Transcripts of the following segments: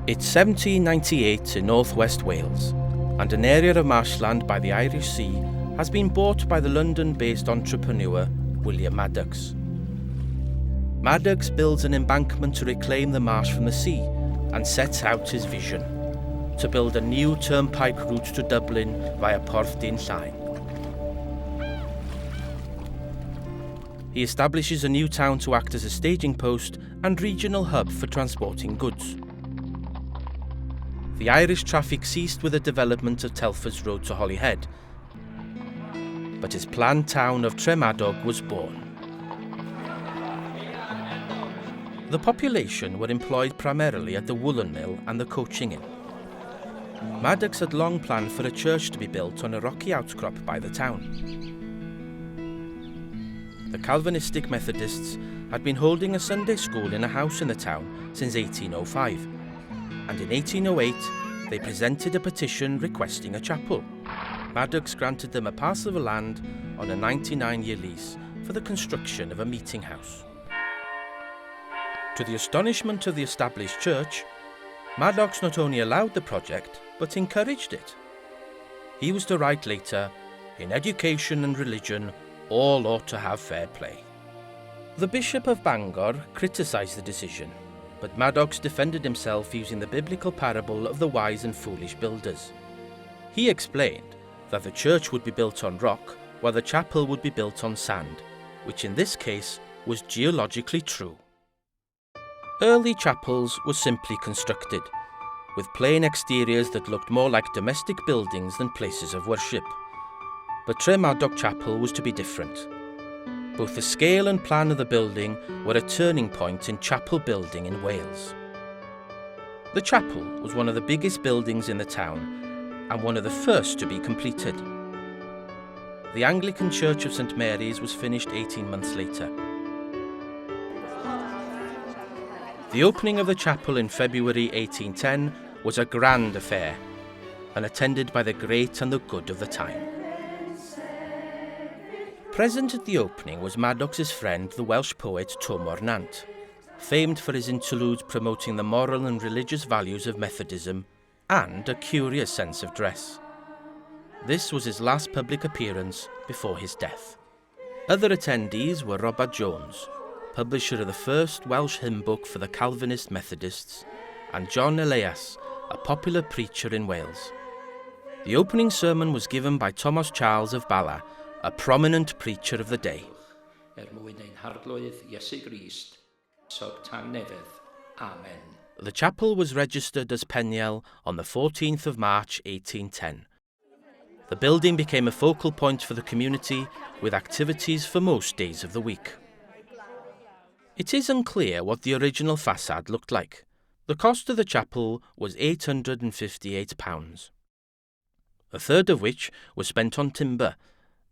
It's 1798 in northwest Wales, and an area of marshland by the Irish Sea has been bought by the London-based entrepreneur William Maddox. Maddox builds an embankment to reclaim the marsh from the sea and sets out his vision to build a new turnpike route to Dublin via Porth Dinllaen. He establishes a new town to act as a staging post and regional hub for transporting goods. The Irish traffic ceased with the development of Telford's road to Holyhead, but his planned town of Tremadog was born. The population were employed primarily at the woolen mill and the coaching inn. Maddox had long planned for a church to be built on a rocky outcrop by the town. The Calvinistic Methodists had been holding a Sunday school in a house in the town since 1805. And in 1808 they presented a petition requesting a chapel. Maddox granted them a parcel of land on a 99-year lease for the construction of a meeting house. To the astonishment of the established church, Maddox not only allowed the project, but encouraged it. He was to write later, "In education and religion, all ought to have fair play." The Bishop of Bangor criticised the decision, but Maddox defended himself using the biblical parable of the wise and foolish builders. He explained that the church would be built on rock, while the chapel would be built on sand, which in this case was geologically true. Early chapels were simply constructed, with plain exteriors that looked more like domestic buildings than places of worship. But Tremadog Chapel was to be different. Both the scale and plan of the building were a turning point in chapel building in Wales. The chapel was one of the biggest buildings in the town and one of the first to be completed. The Anglican Church of St Mary's was finished 18 months later. The opening of the chapel in February 1810 was a grand affair and attended by the great and the good of the time. Present at the opening was Maddox's friend, the Welsh poet Twm Nant, famed for his interludes promoting the moral and religious values of Methodism and a curious sense of dress. This was his last public appearance before his death. Other attendees were Robert Jones, publisher of the first Welsh hymn book for the Calvinist Methodists, and John Elias, a popular preacher in Wales. The opening sermon was given by Thomas Charles of Bala, a prominent preacher of the day. Amen. The chapel was registered as Peniel on the 14th of March 1810. The building became a focal point for the community, with activities for most days of the week. It is unclear what the original facade looked like. The cost of the chapel was £858, a third of which was spent on timber,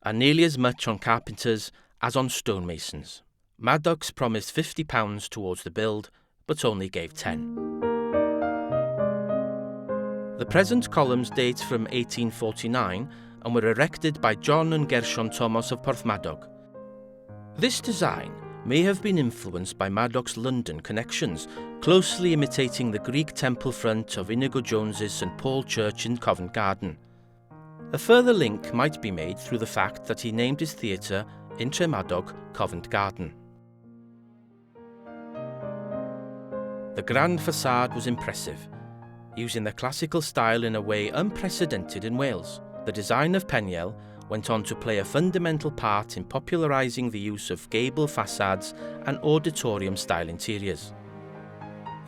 and nearly as much on carpenters as on stonemasons. Maddox promised £50 towards the build, but only gave 10. The present columns date from 1849 and were erected by John and Gershon Thomas of Porthmadog. This design may have been influenced by Maddox's London connections, closely imitating the Greek temple front of Inigo Jones's St Paul Church in Covent Garden. A further link might be made through the fact that he named his theatre in Tremadog Covent Garden. The grand facade was impressive, using the classical style in a way unprecedented in Wales. The design of Peniel went on to play a fundamental part in popularising the use of gable facades and auditorium-style interiors.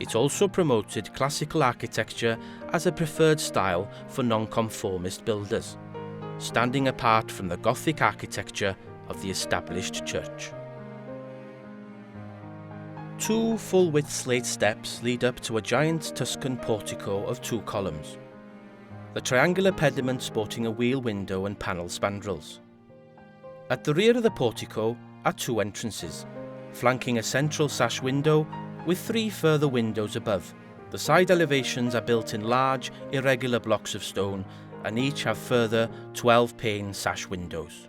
It also promoted classical architecture as a preferred style for nonconformist builders, standing apart from the Gothic architecture of the established church. Two full-width slate steps lead up to a giant Tuscan portico of 2 columns, the triangular pediment sporting a wheel window and panel spandrels. At the rear of the portico are 2 entrances, flanking a central sash window with 3 further windows above. The side elevations are built in large, irregular blocks of stone and each have further 12-pane sash windows.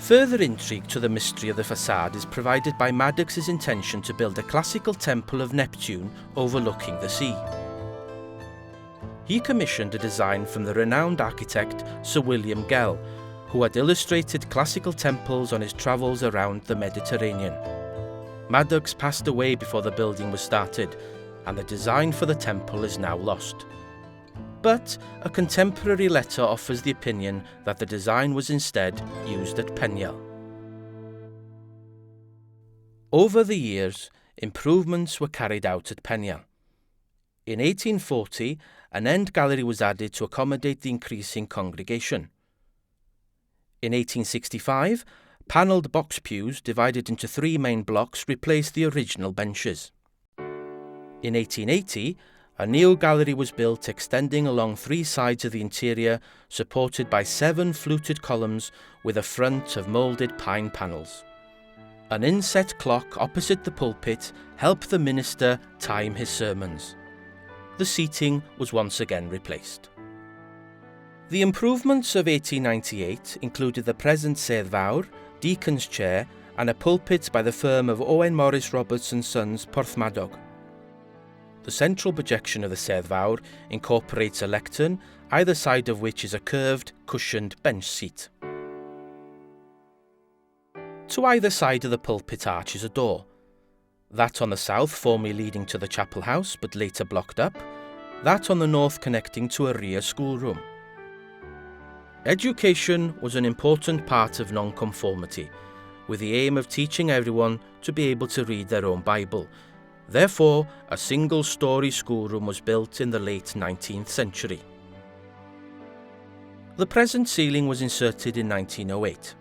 Further intrigue to the mystery of the facade is provided by Maddox's intention to build a classical temple of Neptune overlooking the sea. He commissioned a design from the renowned architect Sir William Gell, who had illustrated classical temples on his travels around the Mediterranean. Maddox passed away before the building was started, and the design for the temple is now lost. But a contemporary letter offers the opinion that the design was instead used at Peniel. Over the years, improvements were carried out at Peniel. In 1840, an end gallery was added to accommodate the increasing congregation. In 1865, panelled box pews divided into 3 main blocks replaced the original benches. In 1880, a new gallery was built extending along 3 sides of the interior, supported by 7 fluted columns with a front of moulded pine panels. An inset clock opposite the pulpit helped the minister time his sermons. The seating was once again replaced. The improvements of 1898 included the present Sedd Fawr, deacon's chair, and a pulpit by the firm of Owen Morris Roberts and Sons, Tremadog. The central projection of the Sedd Fawr incorporates a lectern, either side of which is a curved, cushioned bench seat. To either side of the pulpit arch is a door. That on the south formerly leading to the chapel house but later blocked up, that on the north connecting to a rear schoolroom. Education was an important part of nonconformity, with the aim of teaching everyone to be able to read their own Bible. Therefore, a single-storey schoolroom was built in the late 19th century. The present ceiling was inserted in 1908.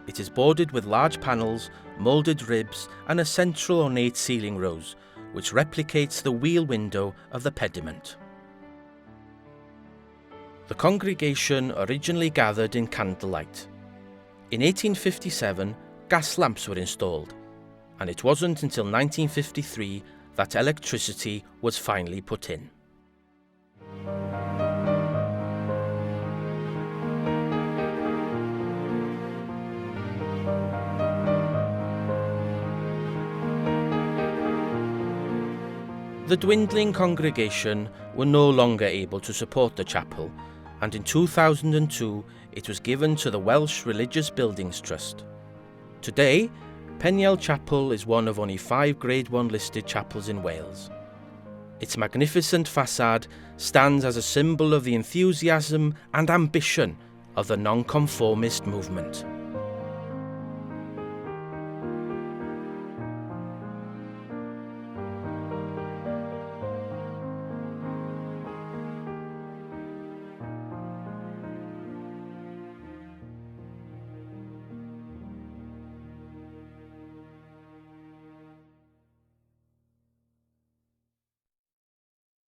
It is boarded with large panels, moulded ribs, and a central ornate ceiling rose, which replicates the wheel window of the pediment. The congregation originally gathered in candlelight. In 1857, gas lamps were installed, and it wasn't until 1953 that electricity was finally put in. The dwindling congregation were no longer able to support the chapel, and in 2002 it was given to the Welsh Religious Buildings Trust. Today, Peniel Chapel is one of only 5 Grade 1 listed chapels in Wales. Its magnificent facade stands as a symbol of the enthusiasm and ambition of the nonconformist movement.